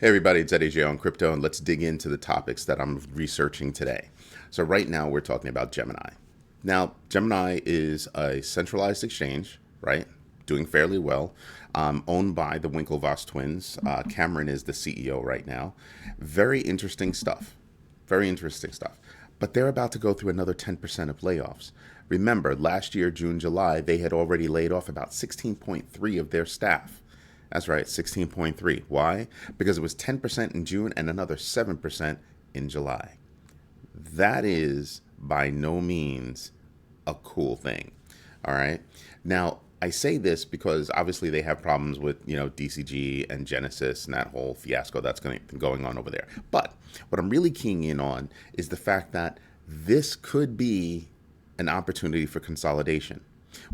Hey everybody, it's Eddie J on crypto, and let's dig into the topics that I'm researching today. So right now we're talking about Gemini. Now, Gemini is a centralized exchange, right? Doing fairly well, owned by the Winklevoss twins. Cameron is the CEO right now. Very interesting stuff. Very interesting stuff. But they're about to go through another 10% of layoffs. Remember, last year, June, July, they had already laid off about 16.3 of their staff. That's right, 16.3. Why? Because it was 10% in June and another 7% in July. That is by no means a cool thing. All right. Now, I say this because obviously they have problems with, DCG and Genesis and that whole fiasco that's going on over there. But what I'm really keying in on is the fact that this could be an opportunity for consolidation.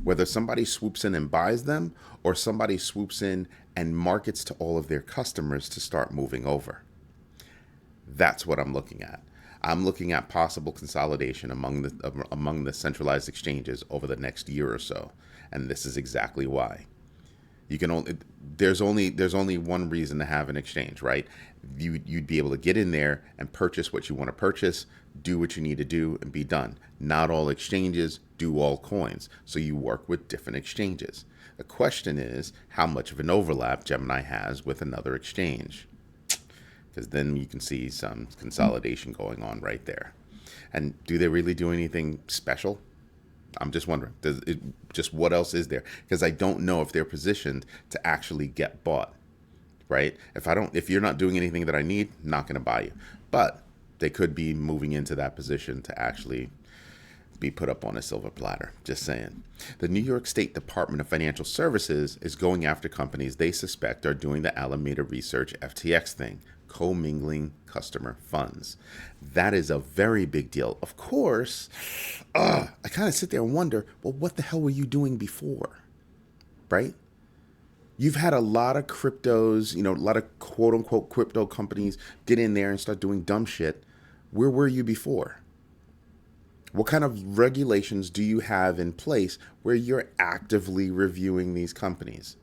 Whether somebody swoops in and buys them or somebody swoops in and markets to all of their customers to start moving over. That's what I'm looking at. I'm looking at possible consolidation among the centralized exchanges over the next year or so, and this is exactly why. You can only there's only one reason to have an exchange, right? You'd be able to get in there and purchase what you want to purchase, do what you need to do, and be done. Not all exchanges do all coins, so you work with different exchanges. The question is how much of an overlap Gemini has with another exchange, because then you can see some consolidation going on right there. And do they really do anything special? I'm just wondering. Just what else is there? Because I don't know if they're positioned to actually get bought, right? If you're not doing anything that I need, not going to buy you. But they could be moving into that position to actually be put up on a silver platter. Just saying. The New York State Department of Financial Services is going after companies they suspect are doing the Alameda Research FTX thing, co-mingling customer funds. That is a very big deal. Of course, I kind of sit there and wonder, well, what the hell were you doing before? Right? You've had a lot of cryptos, a lot of quote unquote crypto companies get in there and start doing dumb shit. Where were you before? What kind of regulations do you have in place where you're actively reviewing these companies?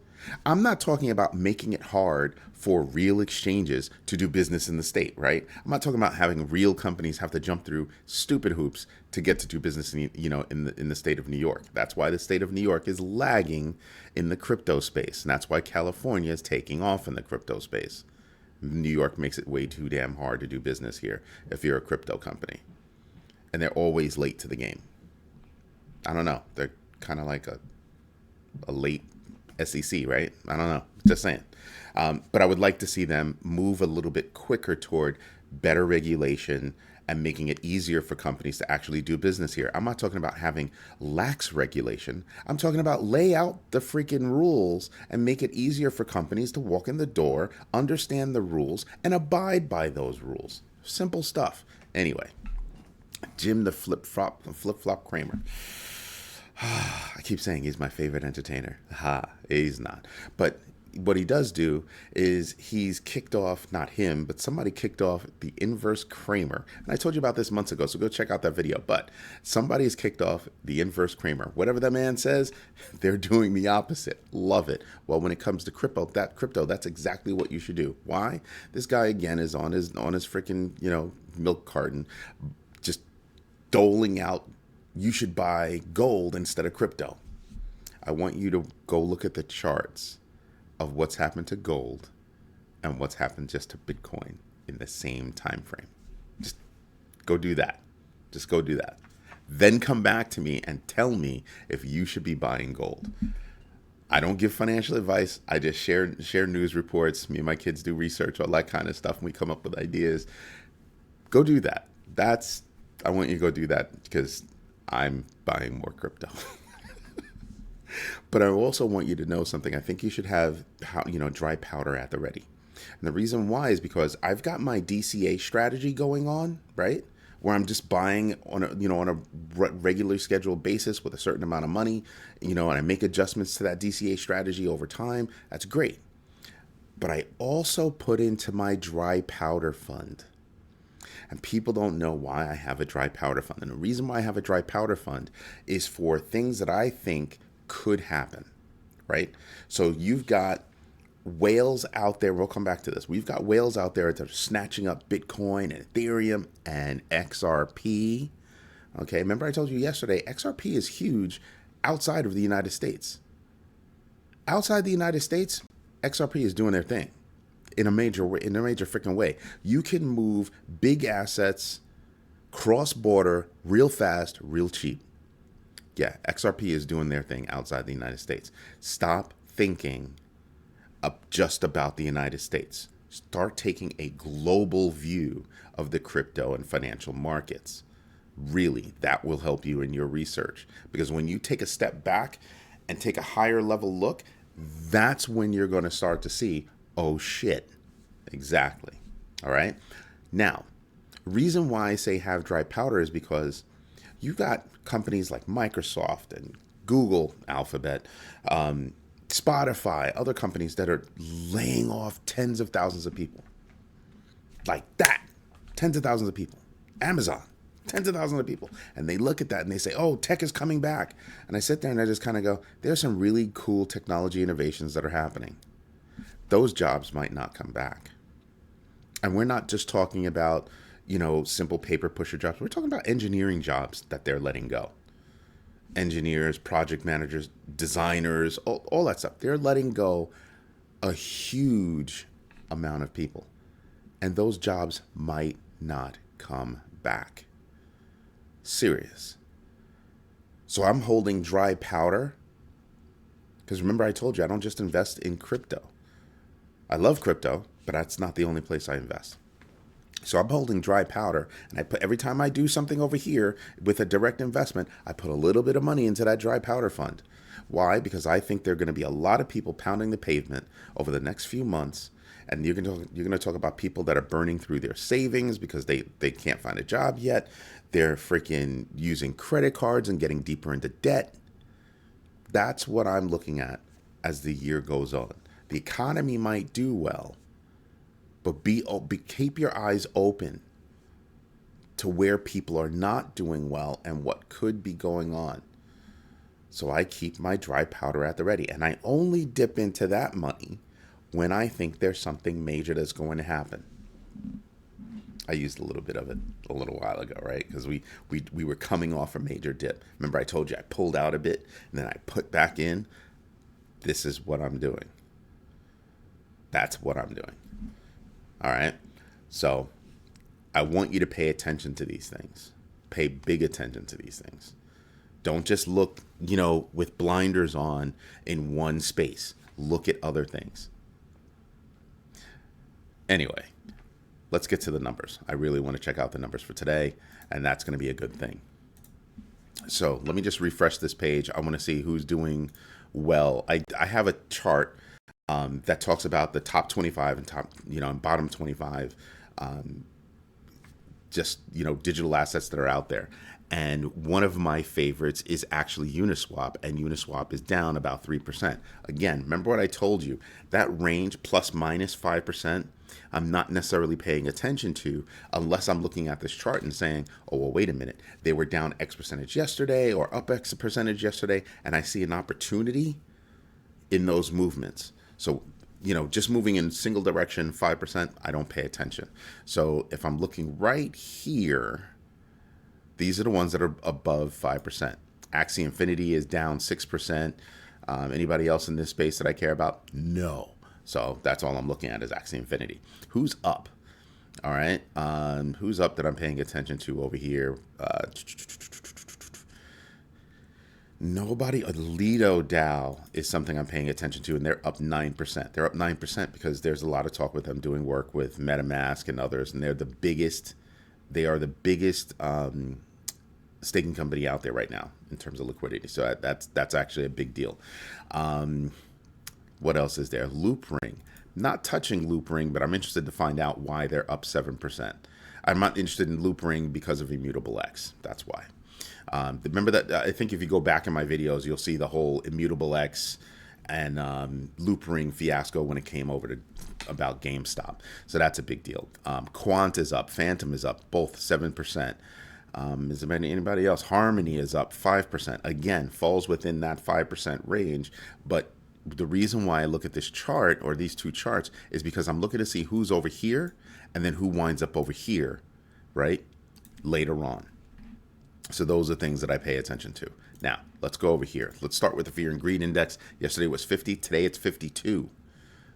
I'm not talking about making it hard for real exchanges to do business in the state, right? I'm not talking about having real companies have to jump through stupid hoops to get to do business in the state of New York. That's why the state of New York is lagging in the crypto space, and that's why California is taking off in the crypto space. New York makes it way too damn hard to do business here if you're a crypto company. And they're always late to the game. I don't know. They're kind of like a late SEC, right? I don't know. Just saying. But I would like to see them move a little bit quicker toward better regulation and making it easier for companies to actually do business here. I'm not talking about having lax regulation. I'm talking about lay out the freaking rules and make it easier for companies to walk in the door, understand the rules, and abide by those rules. Simple stuff. Anyway. Jim the flip-flop Cramer. I keep saying he's my favorite entertainer. He's not. But what he does do is he's kicked off, not him, but somebody kicked off the inverse Cramer. And I told you about this months ago, so go check out that video. But somebody's kicked off the inverse Cramer. Whatever that man says, they're doing the opposite. Love it. Well, when it comes to crypto, that's exactly what you should do. Why? This guy again is on his freaking, milk carton, just doling out, you should buy gold instead of crypto. I want you to go look at the charts of what's happened to gold and what's happened just to Bitcoin in the same time frame. Just go do that. Just go do that. Then come back to me and tell me if you should be buying gold. I don't give financial advice. I just share news reports. Me and my kids do research, all that kind of stuff, and we come up with ideas. Go do that. I want you to go do that because I'm buying more crypto. But I also want you to know something. I think you should have, dry powder at the ready. And the reason why is because I've got my DCA strategy going on, right? Where I'm just buying on a regular scheduled basis with a certain amount of money, and I make adjustments to that DCA strategy over time. That's great. But I also put into my dry powder fund. And people don't know why I have a dry powder fund. And the reason why I have a dry powder fund is for things that I think could happen, right? So you've got whales out there. We'll come back to this. We've got whales out there that are snatching up Bitcoin and Ethereum and XRP. Okay, remember I told you yesterday, XRP is huge outside of the United States. Outside the United States, XRP is doing their thing in a major way, in a major freaking way. You can move big assets cross border real fast, real cheap. Yeah, XRP is doing their thing outside the United States. Stop thinking just about the United States. Start taking a global view of the crypto and financial markets. Really, that will help you in your research, because when you take a step back and take a higher level look, that's when you're going to start to see, oh shit, exactly. All right. Now, reason why I say have dry powder is because you got companies like Microsoft and Google, Alphabet, Spotify, other companies that are laying off tens of thousands of people. Like that, tens of thousands of people. Amazon, tens of thousands of people. And they look at that and they say, oh, tech is coming back. And I sit there and I just kind of go, there's some really cool technology innovations that are happening. Those jobs might not come back. And we're not just talking about, simple paper pusher jobs. We're talking about engineering jobs that they're letting go. Engineers, project managers, designers, all that stuff. They're letting go a huge amount of people. And those jobs might not come back. Serious. So I'm holding dry powder. Because remember I told you, I don't just invest in crypto. I love crypto, but that's not the only place I invest. So I'm holding dry powder, and I put, every time I do something over here with a direct investment, I put a little bit of money into that dry powder fund. Why? Because I think there are going to be a lot of people pounding the pavement over the next few months, and you're going to talk about people that are burning through their savings because they can't find a job yet. They're freaking using credit cards and getting deeper into debt. That's what I'm looking at as the year goes on. The economy might do well, but keep your eyes open to where people are not doing well and what could be going on. So I keep my dry powder at the ready, and I only dip into that money when I think there's something major that's going to happen. I used a little bit of it a little while ago, right? Because we were coming off a major dip. Remember I told you I pulled out a bit and then I put back in. This is what I'm doing. That's what I'm doing. All right. So I want you to pay attention to these things. Pay big attention to these things. Don't just look, with blinders on in one space. Look at other things. Anyway, let's get to the numbers. I really want to check out the numbers for today, and that's going to be a good thing. So let me just refresh this page. I want to see who's doing well. I have a chart that talks about the top 25 and and bottom 25, digital assets that are out there. And one of my favorites is actually Uniswap, and Uniswap is down about 3%. Again, remember what I told you, that range plus minus 5%, I'm not necessarily paying attention to unless I'm looking at this chart and saying, oh, well, wait a minute, they were down X percentage yesterday or up X percentage yesterday, and I see an opportunity in those movements. So, just moving in single direction, 5%, I don't pay attention. So if I'm looking right here, these are the ones that are above 5%. Axie Infinity is down 6%. Anybody else in this space that I care about? No. So that's all I'm looking at is Axie Infinity. Who's up? All right. Who's up that I'm paying attention to over here? Nobody. Lido DAO is something I'm paying attention to, and they're up 9%. They're up 9% because there's a lot of talk with them doing work with MetaMask and others, and they're the biggest. They are the biggest staking company out there right now in terms of liquidity. So that's actually a big deal. What else is there? Loopring. Not touching Loopring, but I'm interested to find out why they're up 7%. I'm not interested in Loopring because of Immutable X. That's why. Remember that I think if you go back in my videos, you'll see the whole Immutable X and Loopring fiasco when it came over to about GameStop. So that's a big deal. Quant is up. Phantom is up. Both 7%. Is there anybody else? Harmony is up 5%. Again, falls within that 5% range, but the reason why I look at this chart or these two charts is because I'm looking to see who's over here and then who winds up over here, right? Later on. So those are things that I pay attention to. Now, let's go over here. Let's start with the fear and greed index. Yesterday was 50. Today it's 52.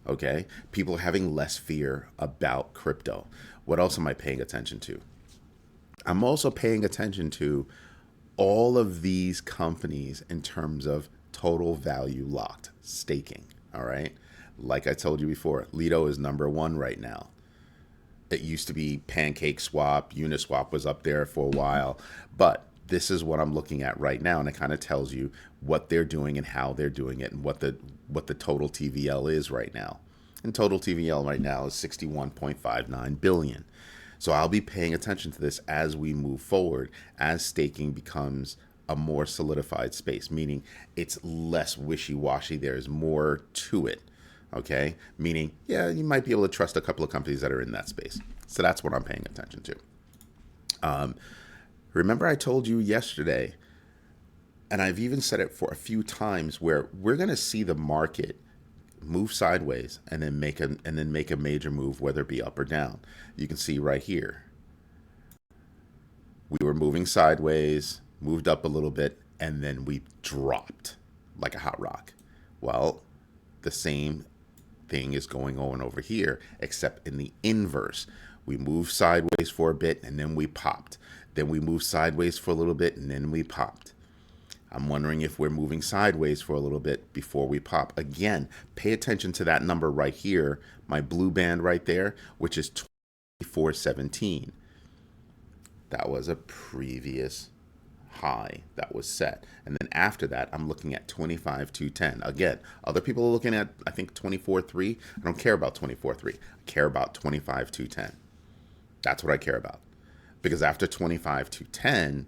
Okay. People are having less fear about crypto. What else am I paying attention to? I'm also paying attention to all of these companies in terms of total value locked, staking. All right. Like I told you before, Lido is number one right now. It used to be Pancake Swap, Uniswap was up there for a while, but this is what I'm looking at right now, and it kind of tells you what they're doing and how they're doing it, and what the total TVL is right now. And total TVL right now is 61.59 billion. So I'll be paying attention to this as we move forward, as staking becomes a more solidified space, meaning it's less wishy-washy. There's more to it. Okay, meaning, yeah, you might be able to trust a couple of companies that are in that space. So that's what I'm paying attention to. Remember I told you yesterday, and I've even said it for a few times, where we're going to see the market move sideways and then make a major move, whether it be up or down. You can see right here, we were moving sideways, moved up a little bit, and then we dropped like a hot rock. Well, the same thing is going on over here, except in the inverse. We moved sideways for a bit and then we popped. Then we moved sideways for a little bit and then we popped. I'm wondering if we're moving sideways for a little bit before we pop. Again, pay attention to that number right here, my blue band right there, which is 2417. That was a previous high that was set. And then after that, I'm looking at 25,210. Again, other people are looking at, I think, 24.3. I don't care about 24.3. I care about 25,210. That's what I care about. Because after 25,210,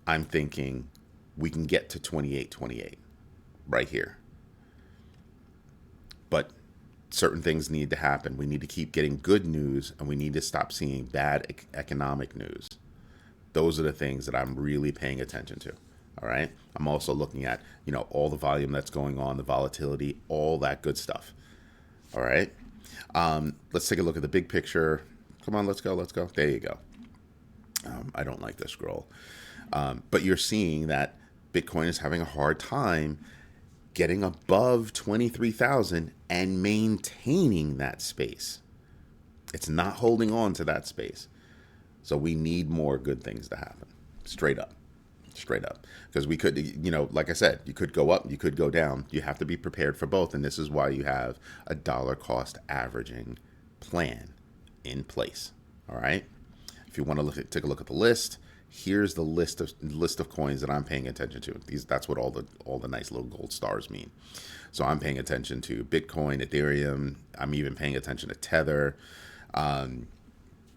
I'm thinking we can get to 28.28 right here. But certain things need to happen. We need to keep getting good news, and we need to stop seeing bad economic news. Those are the things that I'm really paying attention to. All right. I'm also looking at, all the volume that's going on, the volatility, all that good stuff. All right. Let's take a look at the big picture. Come on, let's go. There you go. I don't like this scroll. But you're seeing that Bitcoin is having a hard time getting above 23,000 and maintaining that space. It's not holding on to that space. So we need more good things to happen. Straight up. Because we could, like I said, you could go up, you could go down. You have to be prepared for both. And this is why you have a dollar cost averaging plan in place. All right. If you want to take a look at the list, here's the list of coins that I'm paying attention to. That's what all the nice little gold stars mean. So I'm paying attention to Bitcoin, Ethereum. I'm even paying attention to Tether.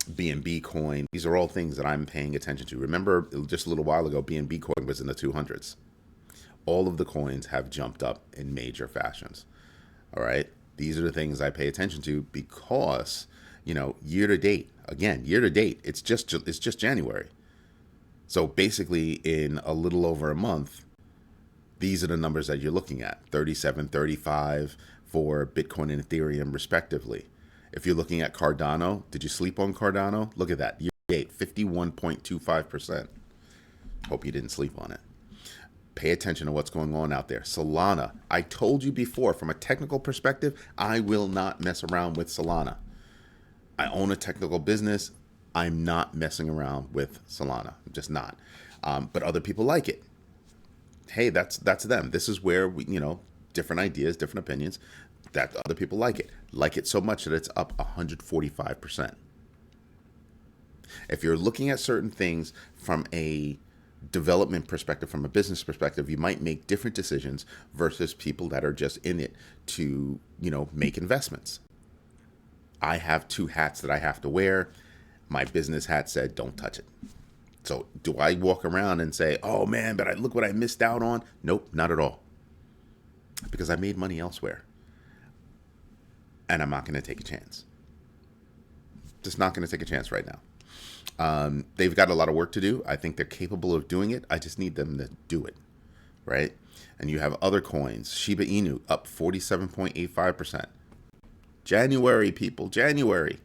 BNB coin. These are all things that I'm paying attention to. Remember, just a little while ago, BNB coin was in the 200s. All of the coins have jumped up in major fashions. All right. These are the things I pay attention to because, year to date, it's just January. So basically in a little over a month, these are the numbers that you're looking at, 37, 35 for Bitcoin and Ethereum respectively. If you're looking at Cardano, did you sleep on Cardano? Look at that. Year to date, 51.25%. Hope you didn't sleep on it. Pay attention to what's going on out there. Solana. I told you before, from a technical perspective, I will not mess around with Solana. I own a technical business. I'm not messing around with Solana. I'm just not. But other people like it. Hey, that's them. This is where we, different ideas, different opinions. That other people like it so much that it's up 145%. If you're looking at certain things from a development perspective, from a business perspective, you might make different decisions versus people that are just in it to, make investments. I have two hats that I have to wear. My business hat said, don't touch it. So do I walk around and say, oh man, but look what I missed out on? Nope, not at all. Because I made money elsewhere. And I'm not going to take a chance. Just not going to take a chance right now. They've got a lot of work to do. I think they're capable of doing it. I just need them to do it. right? And you have other coins, Shiba Inu up 47.85%. January, people, January.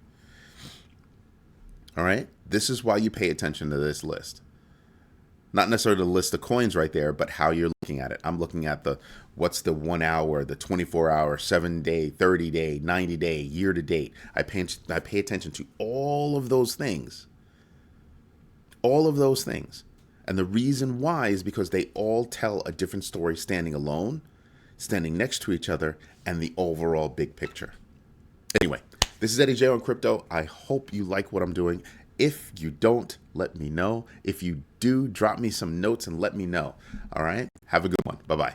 All right. This is why you pay attention to this list. Not necessarily the list of coins right there, but how you're looking at it. I'm looking at what's the 1 hour, the 24 hour, 7-day, 30-day, 90-day, year to date. I pay attention to all of those things. All of those things. And the reason why is because they all tell a different story standing alone, standing next to each other, and the overall big picture. Anyway, this is Eddie J on crypto. I hope you like what I'm doing. If you don't, let me know. If you do, drop me some notes and let me know. All right? Have a good one. Bye-bye.